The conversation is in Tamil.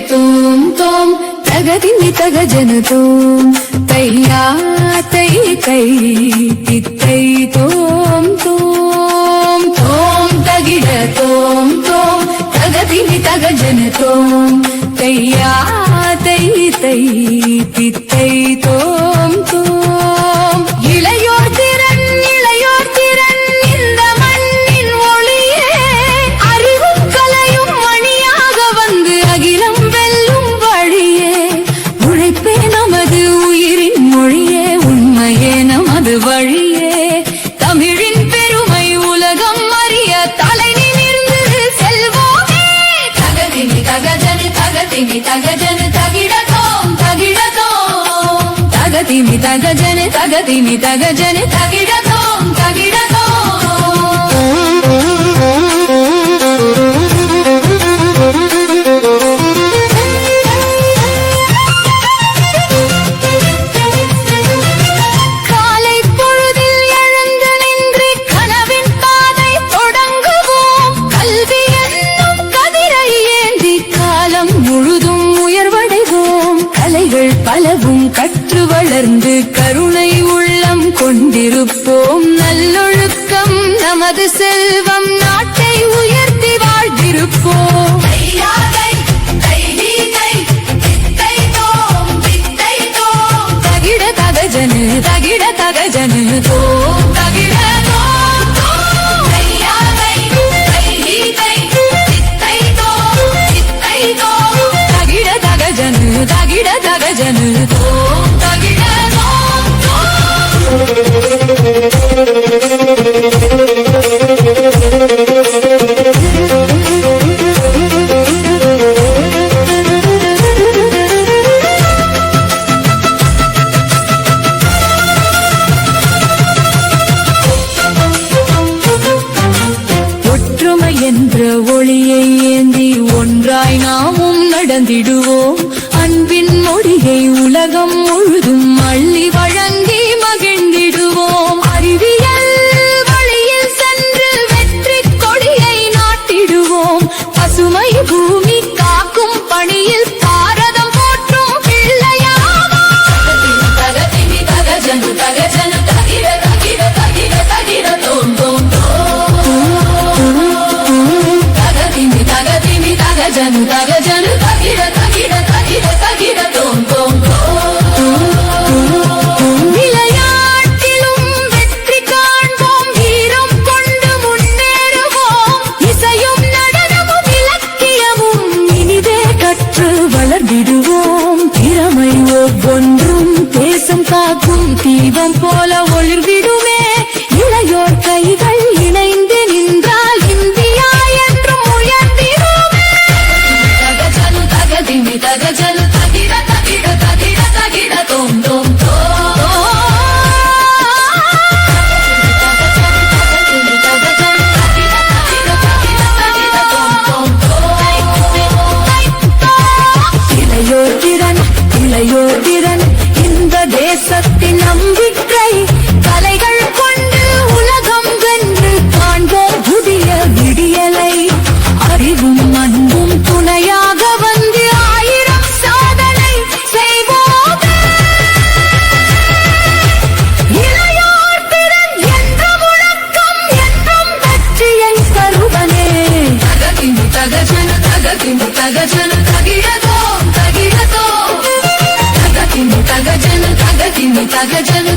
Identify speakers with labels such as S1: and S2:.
S1: தோம் தோம் தகதிமி தகஜன தோம் தையா தை தை தித்தை தோம் தோம் தோம் தகிட தோம் தோம் தகதிமி தகஜன தோம் தையா தை தை தித்தை தோம் தோம் இளையோர் திறன் இந்த மண்ணின் ஒளியே அறிவும் கலையும் மணியாக வந்து அகிலம் வெல்லும் வழியே உழைப்பே நமது உயிரின் மொழியே உண்மையே நமது வழியே தமிழின் பெருமை உலகம் அறிய தலை நிமிர்ந்து செல்வோமே தகதிமி தகஜன தகதிமி தகஜன தகிடதோம் தகிடதோம் தகதிமி தகஜன தகதிமி தகஜன தகிடதோம் தகிடதோம் காலை பொழுதில் எழுந்து நின்று கனவின் பாதை தொடங்குவோம் கல்வி என்னும் கதிரை ஏந்தி காலம் முழுதும் உயர்வடைவோம் கலைகள் பலவும் கற்று வளர்ந்து கருணை உள்ளம் கொண்டிருப்போம் நல்லொழுக்கம் நமது செல்வம் நாட்டை உயர்த்தி வாழ்ந்திருப்போம் தகிட தகஜனு தகிட தகஜனு தோம் தகிட தகிட தகஜனு தகிட தகஜனு தோம் தகிட ஒற்றுமை என்ற ஒளியை ஏந்தி ஒன்றாய் நாமும் நடந்திடுவோம் அன்பின் மொழியை உலகம் முழுதும் அள்ளி வழங்கி மகிழ்ந்திடுவோம் அறிவியல் வழியில் சென்று வெற்றி கொடியை நாட்டிடுவோம் பசுமை பூமி காக்கும் பணியில் பாரதம் போற்றும் பிள்ளையாவோம் தகதிமி தகஜனு தகஜனு தகிட தகிட தகிட தகிட தோம் தோம் தகதிமி தகதிமி தகஜனு தகஜனு தகிட தகிட தகிட தகிட தோம் தோம் விளையாட்டிலும் வெற்றி காண்போம் வீரம் கொண்டு முன்னேறுவோம் இசையும் நடனமும் இலக்கியமும் இனிதே கற்று வளர்ந்திடுவோம் திறமை ஒவ்வொன்றும் தேசம் காக்கும் தீபம் போல ஒளிர்விடுமே இளையோர் கைகள் இணைந்து நின்றால் இந்தியா என்றும் உயர்ந்திடுமே தகஜனு தகதிமி தகஜனு தகிட தகிட தகிட தகிட தோம் தோம் இளையோர் திறன் இந்த தேசத்தின் நம்பிக்கை கலைகள் கொண்டு உலகம் வென்று காண்போம் புதிய விடியலை அறிவும் அன்பும் துணையாக வந்து ஆயிரம் சாதனை செய்வோம் இளையோர் திறன் என்ற முழக்கம் என்றும் வெற்றியை தருவனே தகதிமி தகஜனு தகதிமி தகஜனு தகிடதோம் தகிடதோம் தகதிமி தகஜனு தகதிமி தகஜனு